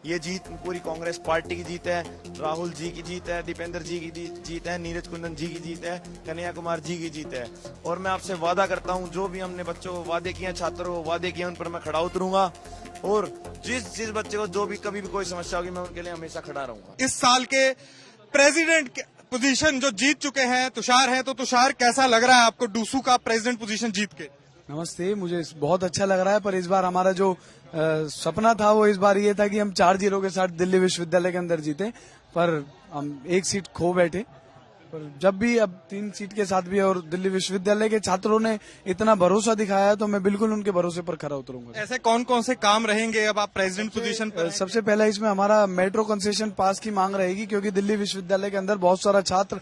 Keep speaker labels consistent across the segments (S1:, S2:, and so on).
S1: ये जीत पूरी कांग्रेस पार्टी की जीत है, राहुल जी की जीत है, दीपेंद्र जी की जीत है, नीरज कुंदन जी की जीत है, कन्हैया कुमार जी की जीत है। और मैं आपसे वादा करता हूं, जो भी हमने बच्चों को वादे किए, छात्रों को वादे किए, उन पर मैं खड़ा उतरूंगा। और जिस बच्चे को जो भी कभी भी कोई समस्या होगी, मैं उनके लिए हमेशा खड़ा रहूंगा।
S2: इस साल के प्रेसिडेंट पोजीशन जो जीत चुके हैं तुषार हैं, तो तुषार कैसा लग रहा है आपको डूसू का प्रेसिडेंट पोजीशन जीत के?
S3: नमस्ते, मुझे बहुत अच्छा लग रहा है। पर इस बार हमारा जो सपना था वो इस बार ये था कि हम 4-0 के साथ दिल्ली विश्वविद्यालय के अंदर जीते, पर हम एक सीट खो बैठे। पर जब भी अब 3 सीट के साथ भी और दिल्ली विश्वविद्यालय के छात्रों ने इतना भरोसा दिखाया, तो मैं बिल्कुल उनके भरोसे पर खरा उतरूंगा।
S2: ऐसे कौन कौन से काम रहेंगे अब आप प्रेसिडेंट पोजीशन पर?
S3: सबसे पहला इसमें हमारा मेट्रो कंसेशन पास की मांग रहेगी, क्योंकि दिल्ली विश्वविद्यालय के अंदर बहुत सारा छात्र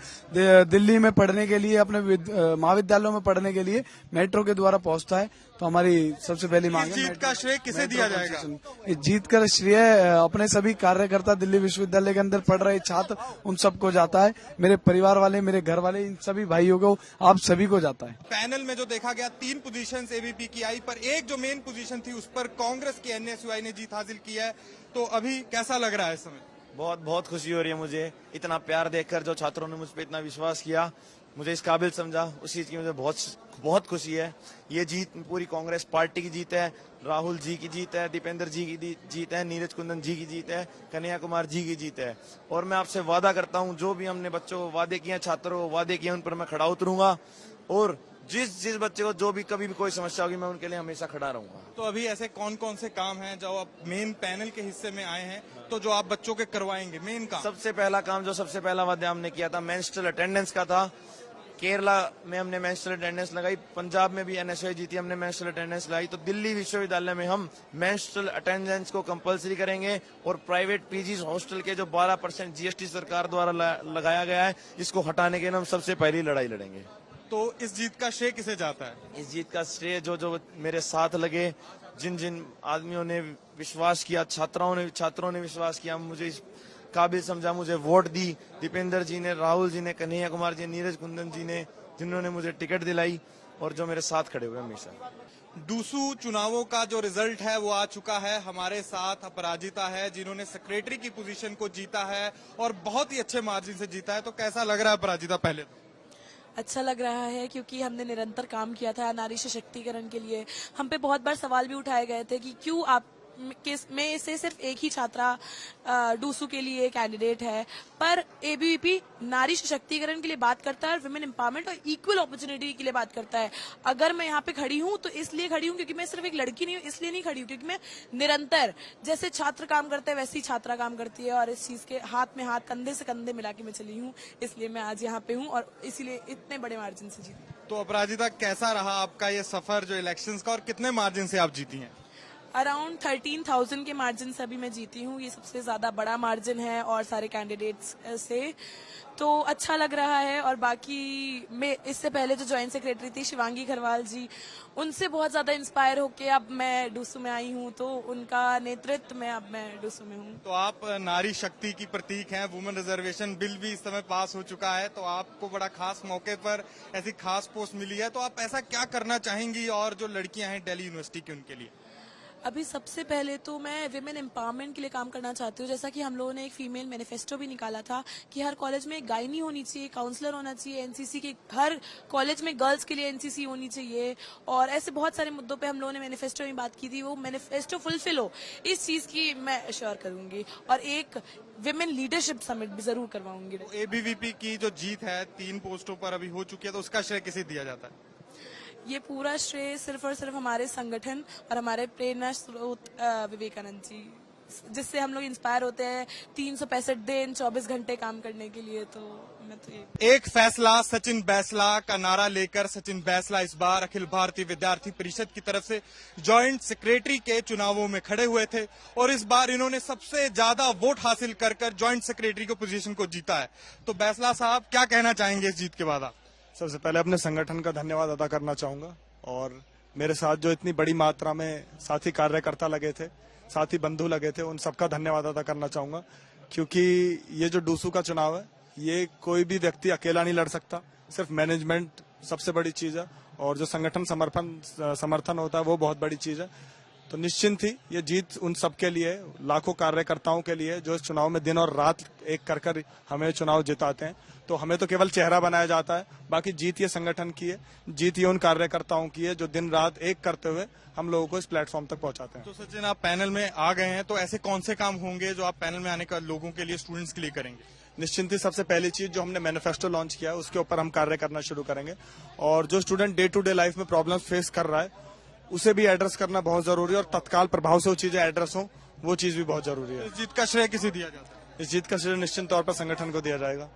S3: दिल्ली में पढ़ने के लिए, अपने महाविद्यालयों में पढ़ने के लिए मेट्रो के द्वारा पहुंचता है। तो हमारी सबसे पहली मांग है।
S2: जीत का श्रेय किसे दिया जाएगा?
S3: इस जीत का श्रेय अपने सभी कार्यकर्ता, दिल्ली विश्वविद्यालय के अंदर पढ़ रहे छात्र, उन सबको जाता है। मेरे परिवार वाले, मेरे घर वाले, इन सभी भाइयों को, आप सभी को जाता है।
S2: पैनल में जो देखा गया 3 पोजीशंस एबीपी की आई, पर एक जो मेन पोजीशन थी उस पर कांग्रेस की एनएसयूआई ने जीत हासिल की है। तो अभी कैसा लग रहा है इस समय?
S1: बहुत बहुत खुशी हो रही है मुझे, इतना प्यार देखकर, जो छात्रों ने मुझ पर इतना विश्वास किया, मुझे इस काबिल समझा, उस चीज की मुझे बहुत खुशी है। ये जीत पूरी कांग्रेस पार्टी की जीत है, राहुल जी की जीत है, दीपेंद्र जी की जीत है, नीरज कुंदन जी की जीत है, कन्हैया कुमार जी की जीत है। और मैं आपसे वादा करता हूं, जो भी हमने बच्चों को वादे किए, छात्रों को वादे किए, उन पर मैं खड़ा उतरूंगा। और जिस बच्चे को जो भी कभी भी कोई समस्या होगी, मैं उनके लिए हमेशा खड़ा रहूंगा।
S2: तो अभी ऐसे कौन कौन से काम हैं जो आप मेन पैनल के हिस्से में आए हैं, तो जो आप बच्चों के करवाएंगे मेन काम?
S1: सबसे पहला काम, जो सबसे पहला वादा हमने किया था, मेंस्ट्रुअल अटेंडेंस का था। केरला में हमने मेंस्ट्रुअल अटेंडेंस लगाई, पंजाब में भी एनएसयूआई जीती, हमने मेंस्ट्रुअल अटेंडेंस लगाई। तो दिल्ली विश्वविद्यालय में हम मेंस्ट्रुअल अटेंडेंस को कंपलसरी करेंगे। और प्राइवेट पीजी हॉस्टल के जो 12% जीएसटी सरकार द्वारा लगाया गया है, इसको हटाने के लिए हम सबसे पहली लड़ाई लड़ेंगे।
S2: तो इस जीत का श्रेय किसे जाता है?
S1: इस जीत का श्रेय जो मेरे साथ लगे, जिन आदमियों ने विश्वास किया, छात्रों ने विश्वास किया, मुझे इस काबिल समझा, मुझे वोट दी, दीपेंद्र जी ने, राहुल जी ने, कन्हैया कुमार जी, नीरज कुंदन जी ने, जिन्होंने मुझे टिकट दिलाई और जो मेरे साथ खड़े हुए हमेशा।
S2: डूसू चुनावों का जो रिजल्ट है वो आ चुका है। हमारे साथ अपराजिता है, जिन्होंने सेक्रेटरी की पोजीशन को जीता है और बहुत ही अच्छे मार्जिन से जीता है। तो कैसा लग रहा है अपराजिता? पहले तो
S4: अच्छा लग रहा है, क्योंकि हमने निरंतर काम किया था नारी सशक्तिकरण के लिए। हम पे बहुत बार सवाल भी उठाए गए थे कि क्यों आप में से सिर्फ एक ही छात्रा डूसू के लिए कैंडिडेट है, पर एबीवीपी नारी सशक्तिकरण के लिए बात करता है और विमेन एम्पावरमेंट और इक्वल अपॉर्चुनिटी के लिए बात करता है। अगर मैं यहाँ पे खड़ी हूँ तो इसलिए खड़ी हूँ क्योंकि मैं सिर्फ एक लड़की नहीं हूँ, इसलिए नहीं खड़ी हूँ क्योंकि मैं निरंतर, जैसे छात्र काम करते हैं वैसी छात्रा काम करती है, और इस चीज के हाथ में हाथ, कंधे से कंधे मिला के मैं चली हूँ। इसलिए मैं आज यहाँ पे हूँ और इसीलिए इतने बड़े मार्जिन से जीती।
S2: तो अपराजिता, कैसा रहा आपका ये सफर जो इलेक्शंस का, और कितने मार्जिन से आप जीती हैं?
S4: अराउंड 13,000 के मार्जिन से अभी मैं जीती हूँ। ये सबसे ज्यादा बड़ा मार्जिन है और सारे कैंडिडेट्स से, तो अच्छा लग रहा है। और बाकी मैं इससे पहले जो ज्वाइंट सेक्रेटरी थी शिवांगी खरवाल जी, उनसे बहुत ज्यादा इंस्पायर होके अब मैं डूसू में आई हूँ, तो उनका नेतृत्व में अब मैं डूसू में हूँ।
S2: तो आप नारी शक्ति की प्रतीक हैं। वुमेन रिजर्वेशन बिल भी इस समय पास हो चुका है, तो आपको बड़ा खास मौके पर ऐसी खास पोस्ट मिली है, तो आप ऐसा क्या करना चाहेंगी और जो लड़कियां हैं दिल्ली यूनिवर्सिटी की, उनके लिए?
S4: अभी सबसे पहले तो मैं विमेन एम्पावरमेंट के लिए काम करना चाहती हूँ। जैसा कि हम लोगों ने एक फीमेल मैनिफेस्टो भी निकाला था कि हर कॉलेज में एक गायनी होनी चाहिए, काउंसलर होना चाहिए, एनसीसी के हर कॉलेज में गर्ल्स के लिए एनसीसी होनी चाहिए, और ऐसे बहुत सारे मुद्दों पे हम लोगों ने मैनिफेस्टो में बात की थी। वो मैनिफेस्टो फुलफिल हो, इस चीज की मैं अश्योर करूंगी, और एक विमेन लीडरशिप समिट भी जरूर करवाऊंगी।
S2: तो एबीवीपी की जो जीत है 3 पोस्टों पर अभी हो चुकी है, तो उसका श्रेय किसे दिया जाता है?
S4: ये पूरा श्रेय सिर्फ और सिर्फ हमारे संगठन और हमारे प्रेरणा स्रोत विवेकानंद जी, जिससे हम लोग इंस्पायर होते हैं 365 दिन 24 घंटे काम करने के लिए। तो मैं तो ये
S2: एक फैसला सचिन बैसला का नारा लेकर सचिन बैसला इस बार अखिल भारतीय विद्यार्थी परिषद की तरफ से जॉइंट सेक्रेटरी के चुनावों में खड़े हुए थे, और इस बार इन्होंने सबसे ज्यादा वोट हासिल कर जॉइंट सेक्रेटरी को पोजीशन को जीता है। तो बैसला साहब, क्या कहना चाहेंगे इस जीत के बाद?
S5: सबसे पहले अपने संगठन का धन्यवाद अदा करना चाहूंगा, और मेरे साथ जो इतनी बड़ी मात्रा में साथी कार्यकर्ता लगे थे, साथी बंधु लगे थे, उन सबका धन्यवाद अदा करना चाहूंगा। क्योंकि ये जो डूसू का चुनाव है, ये कोई भी व्यक्ति अकेला नहीं लड़ सकता, सिर्फ मैनेजमेंट सबसे बड़ी चीज है, और जो संगठन समर्थन होता है वो बहुत बड़ी चीज है। तो निश्चिंत ही ये जीत उन सबके लिए, लाखों कार्यकर्ताओं के लिए जो इस चुनाव में दिन और रात एक कर हमें चुनाव जिताते हैं। तो हमें तो केवल चेहरा बनाया जाता है, बाकी जीत ये संगठन की है, जीत ये उन कार्यकर्ताओं की है जो दिन रात एक करते हुए हम लोगों को इस प्लेटफॉर्म तक पहुंचाते हैं।
S2: तो सचिन, आप पैनल में आ गए हैं, तो ऐसे कौन से काम होंगे जो आप पैनल में आने का लोगों के लिए, स्टूडेंट्स के लिए करेंगे?
S5: निश्चिंत ही सबसे पहली चीज जो हमने मैनिफेस्टो लॉन्च किया है उसके ऊपर हम कार्य करना शुरू करेंगे, और जो student day to day life में प्रॉब्लम फेस कर रहा है उसे भी एड्रेस करना बहुत जरूरी है, और तत्काल प्रभाव से वो चीजें एड्रेस हो, वो चीज भी बहुत जरूरी है।
S2: इस जीत का श्रेय किसे दिया जाता है?
S5: इस जीत का श्रेय निश्चित तौर पर संगठन को दिया जाएगा।